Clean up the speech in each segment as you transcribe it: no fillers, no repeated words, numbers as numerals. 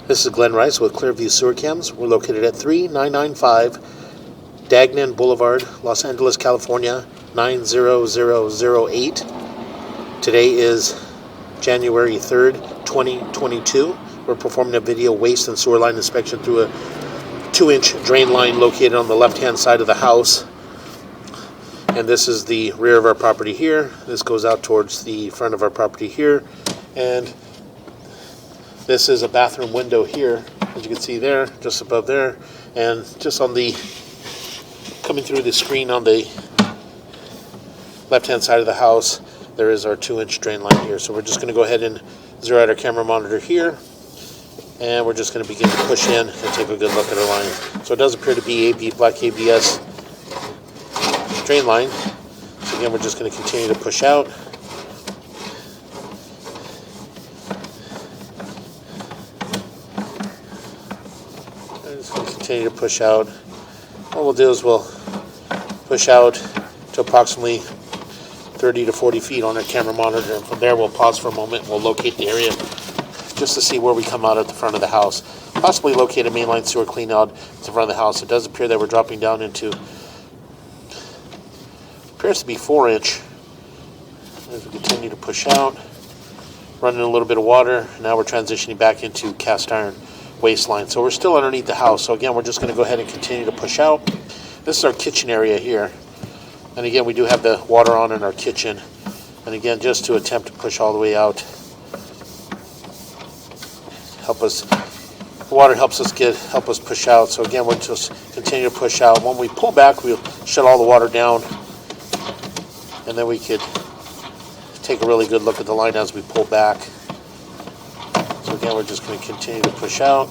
This is Glenn Rice with Clearview Sewer Chems. We're located at 3995 Degnan Boulevard, Los Angeles, California, 90008. Today is January 3rd, 2022. We're performing a video waste and sewer line inspection through a 2-inch drain line located on the left-hand side of the house. And this is the rear of our property here. This goes out towards the front of our property here. And this is a bathroom window here, as you can see there, just above there. And just on the, coming through the screen on the left-hand side of the house, there is our 2-inch drain line here. So we're just going to go ahead and zero out our camera monitor here. And we're just going to begin to push in and take a good look at our line. So it does appear to be a black ABS drain line. So again, we're just going to continue to push out. Just going to continue to push out. What we'll do is we'll push out to approximately 30 to 40 feet on our camera monitor, and from there we'll pause for a moment and we'll locate the area just to see where we come out at the front of the house. Possibly locate a mainline sewer clean out at the front of the house. It does appear that we're dropping down into, appears to be 4-inch. As we continue to push out, running a little bit of water, now we're transitioning back into cast iron waistline. So we're still underneath the house. So again, we're just going to go ahead and continue to push out. This is our kitchen area here. And again, we do have the water on in our kitchen. And again, just to attempt to push all the way out. The water helps us push out. So again, we'll just continue to push out. When we pull back, we'll shut all the water down. And then we could take a really good look at the line as we pull back. So again, we're just going to continue to push out.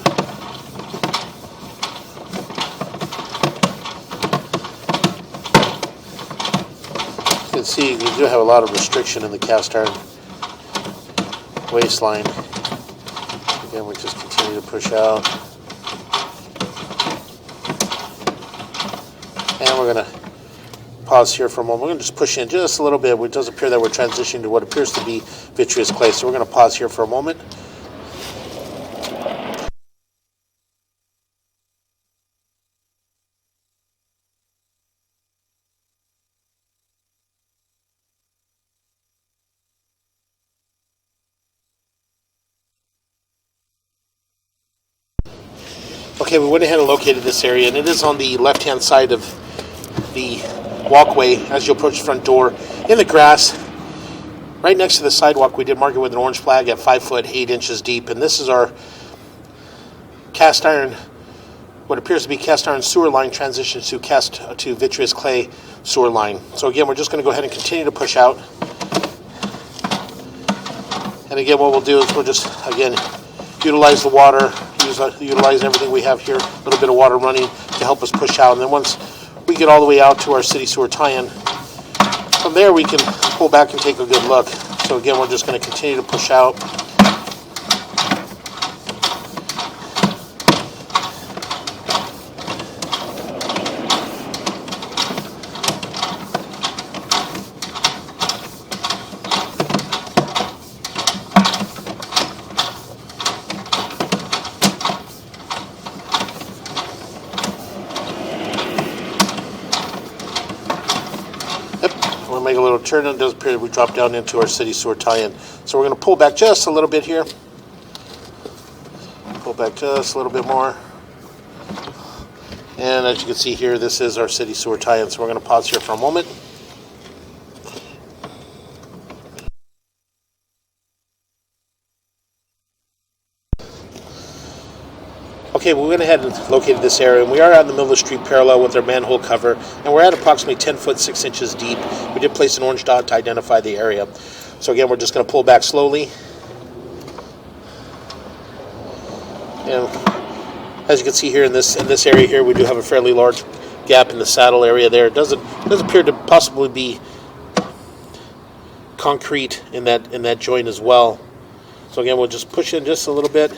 You can see we do have a lot of restriction in the cast iron waistline. Again, we just continue to push out. And we're going to pause here for a moment. We're going to just push in just a little bit. It does appear that we're transitioning to what appears to be vitreous clay. So we're going to pause here for a moment. Okay, we went ahead and located this area, and it is on the left-hand side of the walkway as you approach the front door in the grass. Right next to the sidewalk, we did mark it with an orange flag at 5 foot 8 inches deep, and this is our cast iron, what appears to be cast iron sewer line transition to vitreous clay sewer line. So again, we're just going to go ahead and continue to push out. And again, what we'll do is we'll just, again, utilize the water, utilize everything we have here, a little bit of water running to help us push out. And then once we get all the way out to our city sewer tie-in, from there we can pull back and take a good look. So again, we're just going to continue to push out. We'll make a little turn, and it does appear that we drop down into our city sewer tie-in. So we're going to pull back just a little bit here. Pull back just a little bit more. And as you can see here, this is our city sewer tie-in. So we're going to pause here for a moment. Okay, we went ahead and located this area, and we are out in the middle of the street parallel with our manhole cover, and we're at approximately 10 foot 6 inches deep. We did place an orange dot to identify the area. So again, we're just going to pull back slowly. And as you can see here in this area here, we do have a fairly large gap in the saddle area there. It does appear to possibly be concrete in that joint as well. So again, we'll just push in just a little bit.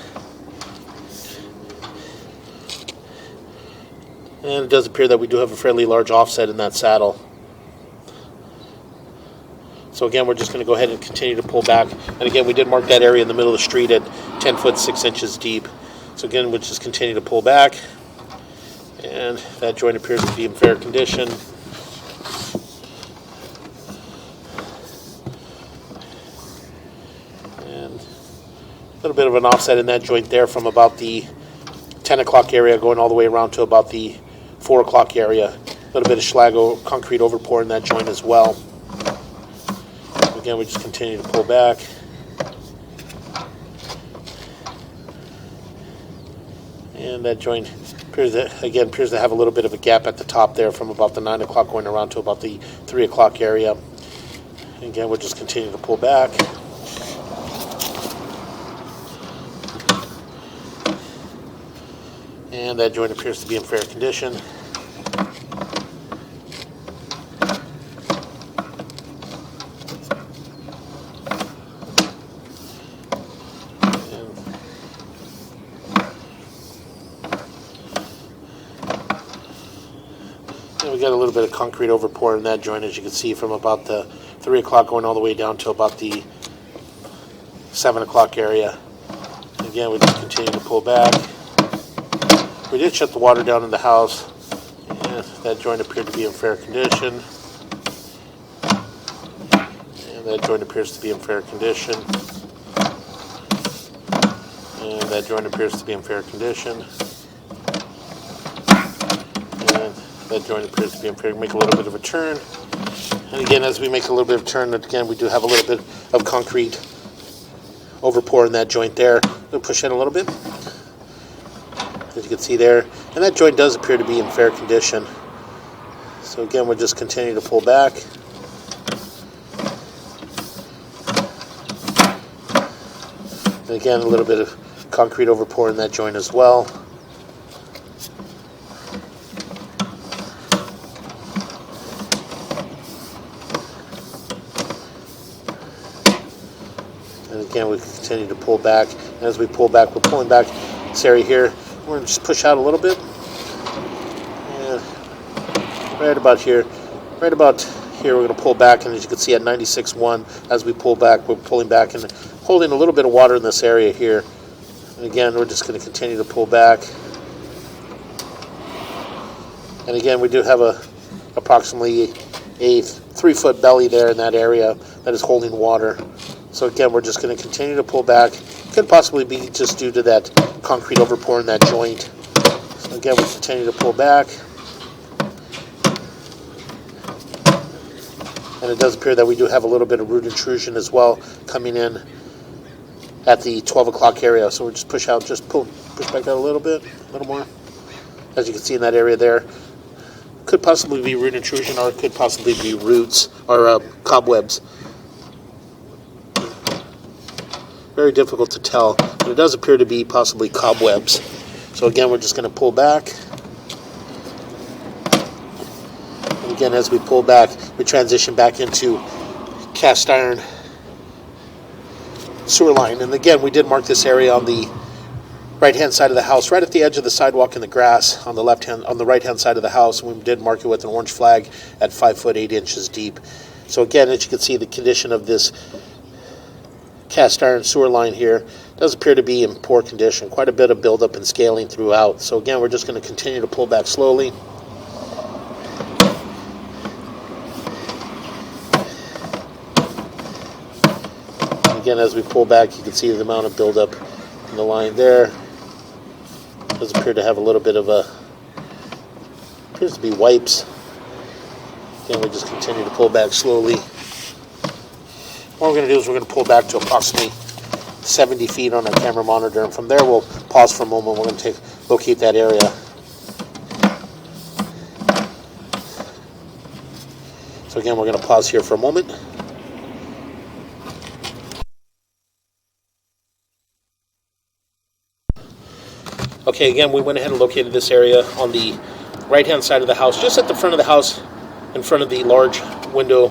And it does appear that we do have a fairly large offset in that saddle. So again, we're just going to go ahead and continue to pull back. And again, we did mark that area in the middle of the street at 10 foot 6 inches deep. So again, we'll just continue to pull back, and that joint appears to be in fair condition. And a little bit of an offset in that joint there from about the 10 o'clock area going all the way around to about the 4 o'clock area. A little bit of slag concrete overpour in that joint as well. Again, we just continue to pull back. And that joint appears to have a little bit of a gap at the top there from about the 9 o'clock going around to about the 3 o'clock area. Again, we'll just continue to pull back. And that joint appears to be in fair condition. And we got a little bit of concrete overpour in that joint, as you can see, from about the 3 o'clock going all the way down to about the 7 o'clock area. Again, we just continue to pull back. We did shut the water down in the house, and that joint appeared to be in fair condition. And that joint appears to be in fair condition. And that joint appears to be in fair condition. And that joint appears to be in fair. Make a little bit of a turn. And again, as we make a little bit of a turn, again, we do have a little bit of concrete overpour in that joint there. We'll push in a little bit, as you can see there. And that joint does appear to be in fair condition. So again, we'll just continue to pull back. And again, a little bit of concrete overpour in that joint as well. And again, we continue to pull back. And as we pull back, we're pulling back this area here. We're going to just push out a little bit. And right about here, we're going to pull back. And as you can see at 96.1, as we pull back, we're pulling back and holding a little bit of water in this area here. And again, we're just going to continue to pull back. And again, we do have approximately a 3-foot belly there in that area that is holding water. So again, we're just going to continue to pull back. Could possibly be just due to that concrete overpour in that joint. So again, we'll continue to pull back. And it does appear that we do have a little bit of root intrusion as well coming in at the 12 o'clock area. So we'll just push back out a little bit, a little more. As you can see in that area there. Could possibly be root intrusion, or it could possibly be roots or cobwebs. Very difficult to tell, but it does appear to be possibly cobwebs. So again, we're just going to pull back. And again, as we pull back, we transition back into cast iron sewer line. And again, we did mark this area on the right-hand side of the house, right at the edge of the sidewalk and the grass on the right-hand side of the house. And we did mark it with an orange flag at 5 foot 8 inches deep. So again, as you can see, the condition of this cast iron sewer line here does appear to be in poor condition. Quite a bit of buildup and scaling throughout. So again, we're just going to continue to pull back slowly. And again, as we pull back, you can see the amount of buildup in the line there. Does appear to have a little bit of appears to be wipes. Again, we just continue to pull back slowly. What we're going to do is we're going to pull back to approximately 70 feet on our camera monitor, and from there we'll pause for a moment. We're going to locate that area. So again, we're going to pause here for a moment. Okay, again, we went ahead and located this area on the right-hand side of the house, just at the front of the house, in front of the large window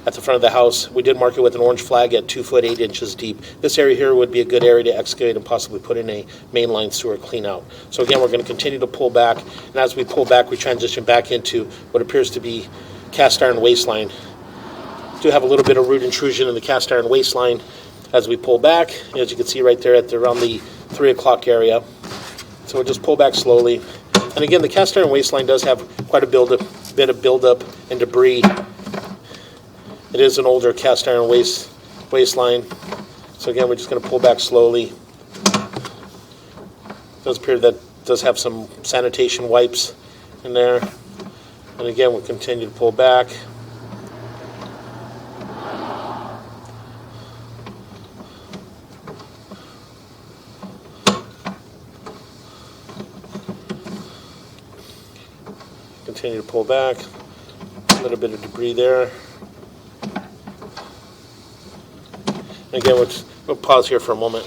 at the front of the house. We did mark it with an orange flag at 2 foot 8 inches deep. This area here would be a good area to excavate and possibly put in a mainline sewer clean out. So again, we're going to continue to pull back, and as we pull back, we transition back into what appears to be cast iron waistline. We do have a little bit of root intrusion in the cast iron waistline as we pull back. As you can see right there at around the 3 o'clock area. So we'll just pull back slowly. And again, the cast iron waistline does have quite a bit of buildup and debris. It is an older cast iron waistline. So again, we're just going to pull back slowly. It does appear that does have some sanitation wipes in there. And again, we'll continue to pull back. Continue to pull back. A little bit of debris there. And again, we'll pause here for a moment.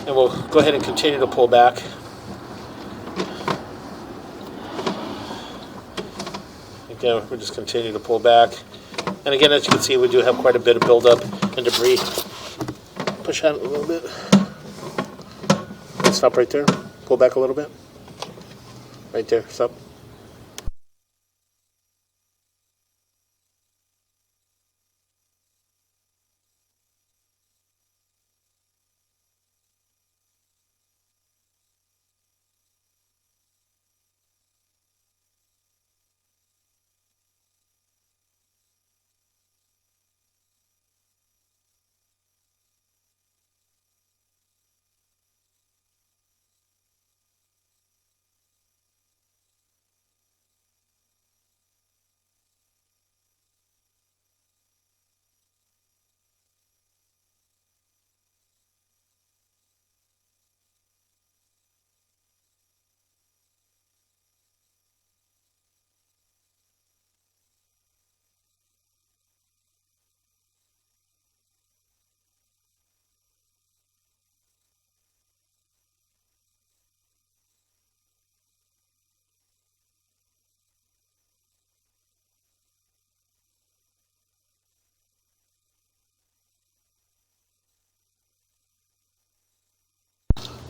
And we'll go ahead and continue to pull back. Again, we'll just continue to pull back. And again, as you can see, we do have quite a bit of buildup and debris. Push out a little bit. Stop right there. Pull back a little bit. Right there. Stop.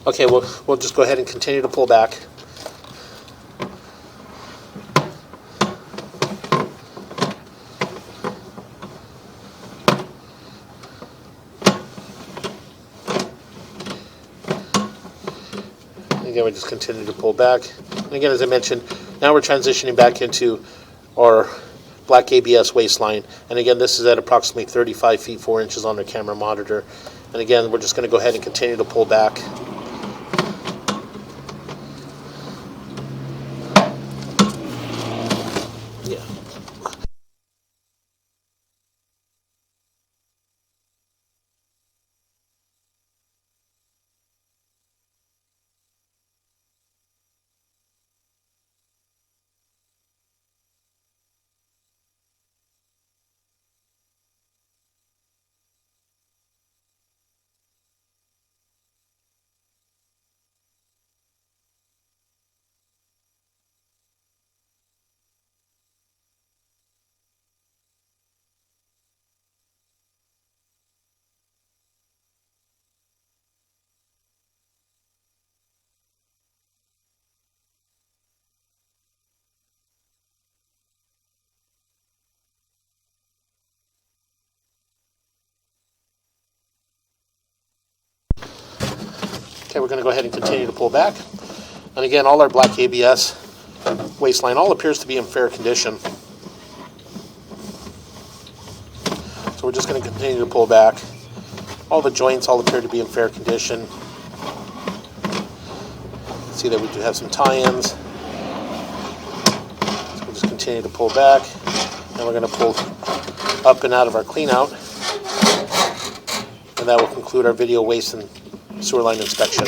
Okay, we'll just go ahead and continue to pull back. Again, we just continue to pull back. And again, as I mentioned, now we're transitioning back into our black ABS waistline. And again, this is at approximately 35 feet 4 inches on our camera monitor. And again, we're just going to go ahead and continue to pull back. Yeah. Okay, we're going to go ahead and continue to pull back. And again, all our black ABS waistline all appears to be in fair condition. So we're just going to continue to pull back. All the joints all appear to be in fair condition. See that we do have some tie-ins. So we'll just continue to pull back. And we're going to pull up and out of our clean out. And that will conclude our video waist and sewer line inspection.